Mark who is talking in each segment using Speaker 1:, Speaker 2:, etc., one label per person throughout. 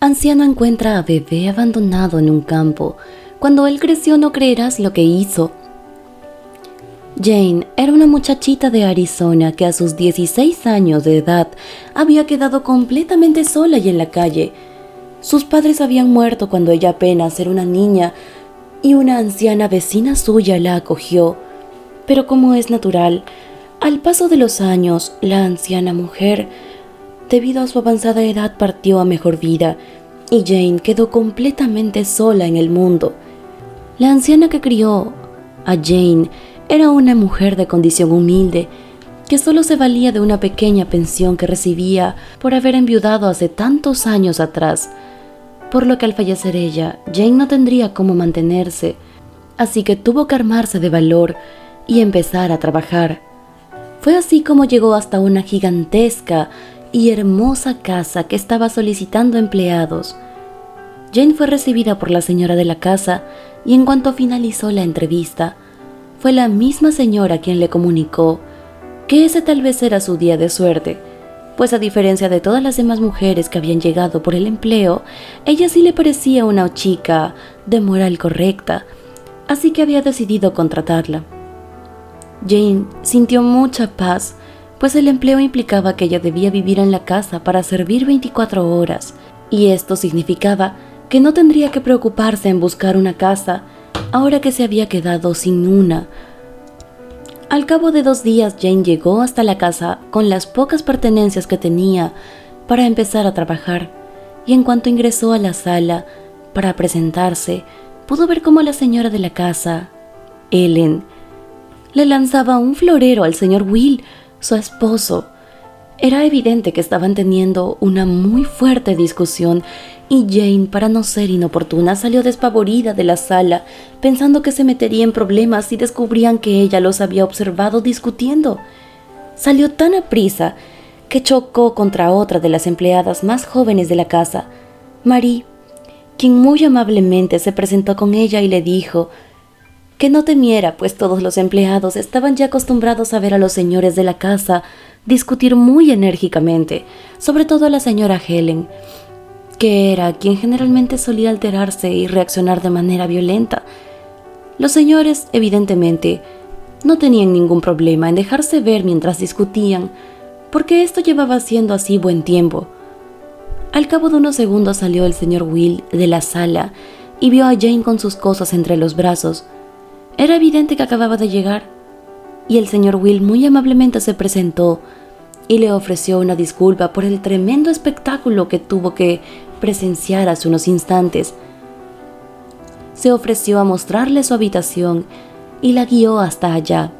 Speaker 1: Anciano encuentra a bebé abandonado en un campo. Cuando él creció no creerás lo que hizo. Jane era una muchachita de Arizona que a sus 16 años de edad había quedado completamente sola y en la calle. Sus padres habían muerto cuando ella apenas era una niña y una anciana vecina suya la acogió. Pero como es natural, al paso de los años, la anciana mujer, debido a su avanzada edad, partió a mejor vida y Jane quedó completamente sola en el mundo. La anciana que crió a Jane era una mujer de condición humilde que solo se valía de una pequeña pensión que recibía por haber enviudado hace tantos años atrás, por lo que al fallecer ella, Jane no tendría cómo mantenerse, así que tuvo que armarse de valor y empezar a trabajar. Fue así como llegó hasta una gigantesca y hermosa casa que estaba solicitando empleados. Jane fue recibida por la señora de la casa y en cuanto finalizó la entrevista, fue la misma señora quien le comunicó que ese tal vez era su día de suerte, pues a diferencia de todas las demás mujeres que habían llegado por el empleo, ella sí le parecía una chica de moral correcta, así que había decidido contratarla. Jane sintió mucha paz, pues el empleo implicaba que ella debía vivir en la casa para servir 24 horas, y esto significaba que no tendría que preocuparse en buscar una casa, ahora que se había quedado sin una. Al cabo de 2 días, Jane llegó hasta la casa con las pocas pertenencias que tenía para empezar a trabajar, y en cuanto ingresó a la sala para presentarse, pudo ver cómo la señora de la casa, Ellen, le lanzaba un florero al señor Will, su esposo. Era evidente que estaban teniendo una muy fuerte discusión y Jane, para no ser inoportuna, salió despavorida de la sala, pensando que se metería en problemas si descubrían que ella los había observado discutiendo. Salió tan aprisa que chocó contra otra de las empleadas más jóvenes de la casa, Marie, quien muy amablemente se presentó con ella y le dijo que no temiera, pues todos los empleados estaban ya acostumbrados a ver a los señores de la casa discutir muy enérgicamente, sobre todo a la señora Helen, que era quien generalmente solía alterarse y reaccionar de manera violenta. Los señores, evidentemente, no tenían ningún problema en dejarse ver mientras discutían, porque esto llevaba siendo así buen tiempo. Al cabo de unos segundos salió el señor Will de la sala y vio a Jane con sus cosas entre los brazos. Era evidente que acababa de llegar, y el señor Will muy amablemente se presentó y le ofreció una disculpa por el tremendo espectáculo que tuvo que presenciar hace unos instantes. Se ofreció a mostrarle su habitación y la guió hasta allá.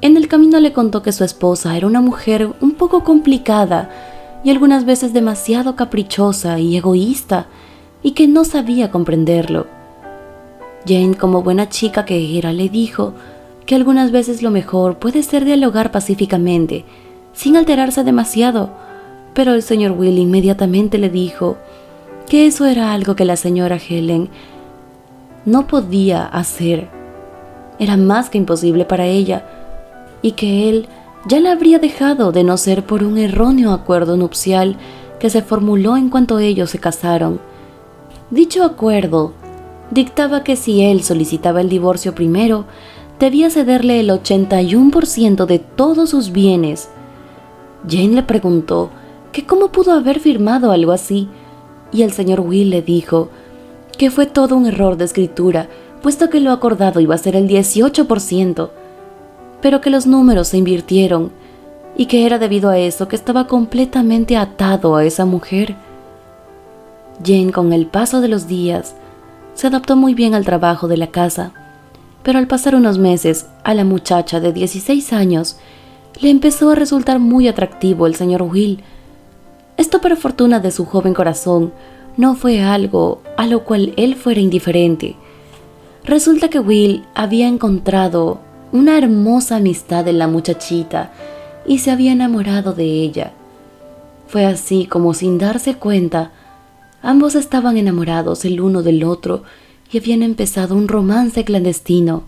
Speaker 1: En el camino le contó que su esposa era una mujer un poco complicada y algunas veces demasiado caprichosa y egoísta, y que no sabía comprenderlo. Jane, como buena chica que era, le dijo que algunas veces lo mejor puede ser dialogar pacíficamente, sin alterarse demasiado, pero el señor Will inmediatamente le dijo que eso era algo que la señora Helen no podía hacer. Era más que imposible para ella, y que él ya la habría dejado de no ser por un erróneo acuerdo nupcial que se formuló en cuanto ellos se casaron. Dicho acuerdo dictaba que si él solicitaba el divorcio primero, debía cederle el 81% de todos sus bienes. Jane le preguntó que cómo pudo haber firmado algo así, y el señor Will le dijo que fue todo un error de escritura, puesto que lo acordado iba a ser el 18%, pero que los números se invirtieron, y que era debido a eso que estaba completamente atado a esa mujer. Jane, con el paso de los días, se adaptó muy bien al trabajo de la casa, pero al pasar unos meses, a la muchacha de 16 años le empezó a resultar muy atractivo el señor Will. Esto, para fortuna de su joven corazón, no fue algo a lo cual él fuera indiferente. Resulta que Will había encontrado una hermosa amistad en la muchachita y se había enamorado de ella. Fue así como, sin darse cuenta, ambos estaban enamorados el uno del otro y habían empezado un romance clandestino.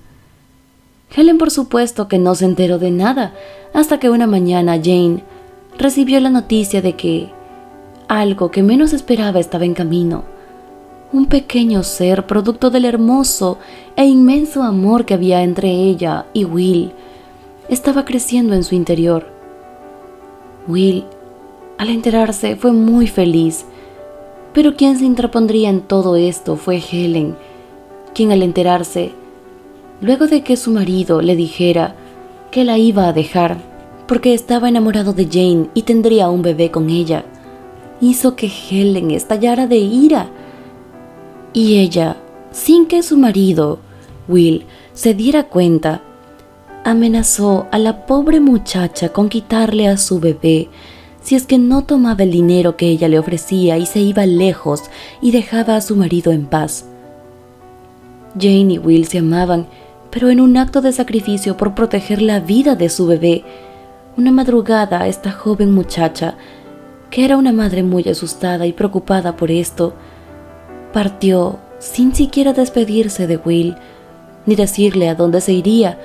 Speaker 1: Helen, por supuesto, que no se enteró de nada, hasta que una mañana Jane recibió la noticia de que Algo que menos esperaba estaba en camino. Un pequeño ser producto del hermoso e inmenso amor que había entre ella y Will estaba creciendo en su interior. Will, al enterarse, fue muy feliz, pero quien se interpondría en todo esto fue Helen, quien al enterarse, luego de que su marido le dijera que la iba a dejar porque estaba enamorado de Jane y tendría un bebé con ella, hizo que Helen estallara de ira. Y ella, sin que su marido, Will, se diera cuenta, amenazó a la pobre muchacha con quitarle a su bebé si es que no tomaba el dinero que ella le ofrecía y se iba lejos y dejaba a su marido en paz. Jane y Will se amaban, pero en un acto de sacrificio por proteger la vida de su bebé, una madrugada esta joven muchacha, que era una madre muy asustada y preocupada por esto, partió sin siquiera despedirse de Will, ni decirle a dónde se iría,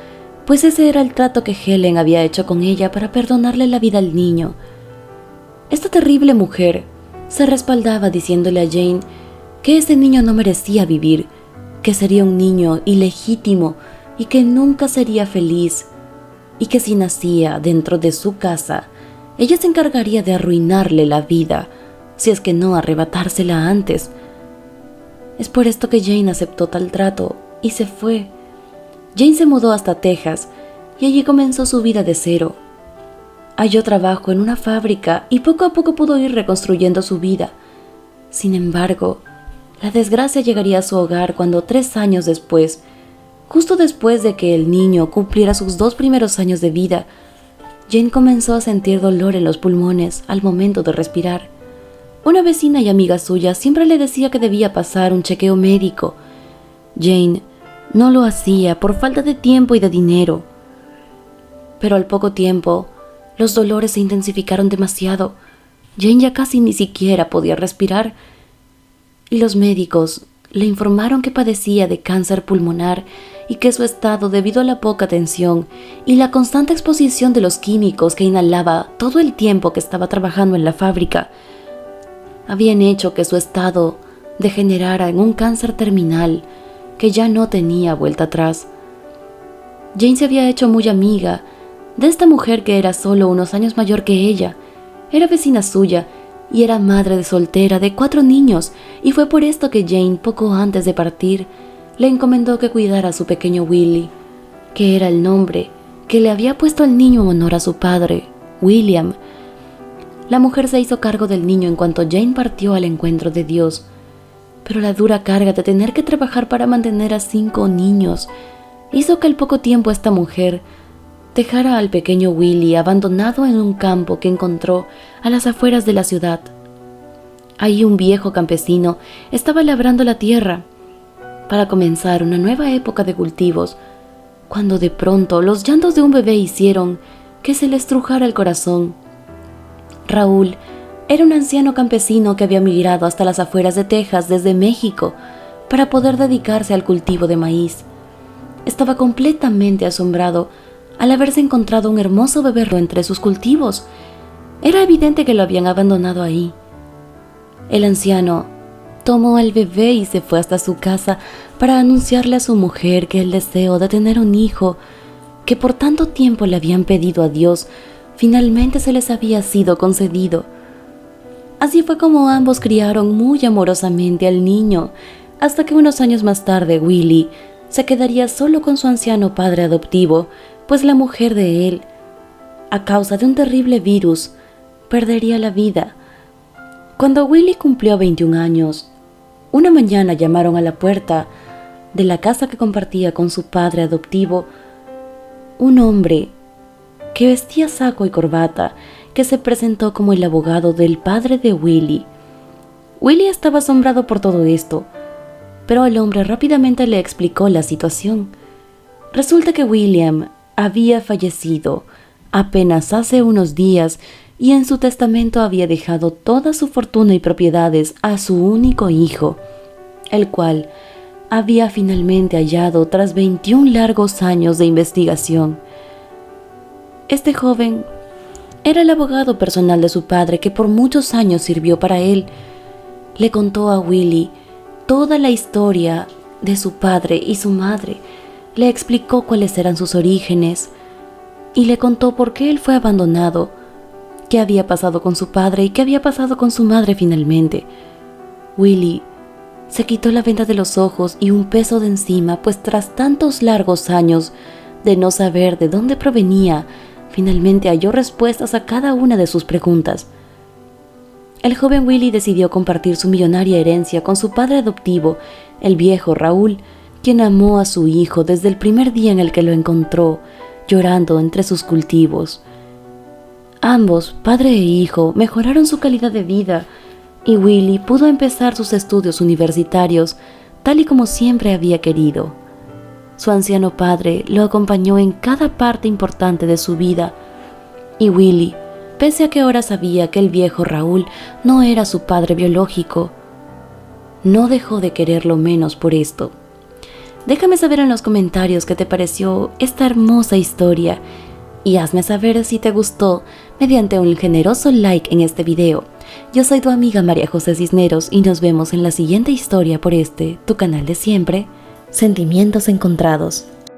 Speaker 1: pues ese era el trato que Helen había hecho con ella para perdonarle la vida al niño. Esta terrible mujer se respaldaba diciéndole a Jane que ese niño no merecía vivir, que sería un niño ilegítimo y que nunca sería feliz, y que si nacía dentro de su casa, ella se encargaría de arruinarle la vida, si es que no arrebatársela antes. Es por esto que Jane aceptó tal trato y se fue. Jane se mudó hasta Texas y allí comenzó su vida de cero. Halló trabajo en una fábrica y poco a poco pudo ir reconstruyendo su vida. Sin embargo, la desgracia llegaría a su hogar cuando 3 años después, justo después de que el niño cumpliera sus 2 primeros años de vida, Jane comenzó a sentir dolor en los pulmones al momento de respirar. Una vecina y amiga suya siempre le decía que debía pasar un chequeo médico. Jane no lo hacía por falta de tiempo y de dinero. Pero al poco tiempo, los dolores se intensificaron demasiado. Jane ya casi ni siquiera podía respirar y los médicos le informaron que padecía de cáncer pulmonar y que su estado, debido a la poca atención y la constante exposición de los químicos que inhalaba todo el tiempo que estaba trabajando en la fábrica, habían hecho que su estado degenerara en un cáncer terminal que ya no tenía vuelta atrás. Jane se había hecho muy amiga de esta mujer que era solo unos años mayor que ella. Era vecina suya y era madre de soltera de 4 niños, y fue por esto que Jane, poco antes de partir, le encomendó que cuidara a su pequeño Willie, que era el nombre que le había puesto al niño en honor a su padre, William. La mujer se hizo cargo del niño en cuanto Jane partió al encuentro de Dios, pero la dura carga de tener que trabajar para mantener a 5 niños hizo que al poco tiempo esta mujer dejara al pequeño Willie abandonado en un campo que encontró a las afueras de la ciudad. Ahí un viejo campesino estaba labrando la tierra para comenzar una nueva época de cultivos, cuando de pronto los llantos de un bebé hicieron que se le estrujara el corazón. Raúl era un anciano campesino que había migrado hasta las afueras de Texas desde México para poder dedicarse al cultivo de maíz. Estaba completamente asombrado al haberse encontrado un hermoso bebé entre sus cultivos. Era evidente que lo habían abandonado ahí. El anciano tomó al bebé y se fue hasta su casa para anunciarle a su mujer que el deseo de tener un hijo que por tanto tiempo le habían pedido a Dios finalmente se les había sido concedido. Así fue como ambos criaron muy amorosamente al niño, hasta que unos años más tarde Willie se quedaría solo con su anciano padre adoptivo, pues la mujer de él, a causa de un terrible virus, perdería la vida. Cuando Willie cumplió 21 años, una mañana llamaron a la puerta de la casa que compartía con su padre adoptivo un hombre que vestía saco y corbata, que se presentó como el abogado del padre de Willie. Willie estaba asombrado por todo esto, pero el hombre rápidamente le explicó la situación. Resulta que William había fallecido apenas hace unos días y en su testamento había dejado toda su fortuna y propiedades a su único hijo, el cual había finalmente hallado tras 21 largos años de investigación. Este joven Era el abogado personal de su padre que por muchos años sirvió para él. Le contó a Willie toda la historia de su padre y su madre. Le explicó cuáles eran sus orígenes y le contó por qué él fue abandonado, qué había pasado con su padre y qué había pasado con su madre finalmente. Willie se quitó la venda de los ojos y un peso de encima, pues tras tantos largos años de no saber de dónde provenía, finalmente halló respuestas a cada una de sus preguntas. El joven Willie decidió compartir su millonaria herencia con su padre adoptivo, el viejo Raúl, quien amó a su hijo desde el primer día en el que lo encontró, llorando entre sus cultivos. Ambos, padre e hijo, mejoraron su calidad de vida y Willie pudo empezar sus estudios universitarios tal y como siempre había querido. Su anciano padre lo acompañó en cada parte importante de su vida y Willie, pese a que ahora sabía que el viejo Raúl no era su padre biológico, no dejó de quererlo menos por esto. Déjame saber en los comentarios qué te pareció esta hermosa historia y hazme saber si te gustó mediante un generoso like en este video. Yo soy tu amiga María José Cisneros y nos vemos en la siguiente historia por tu canal de siempre, Sentimientos Encontrados.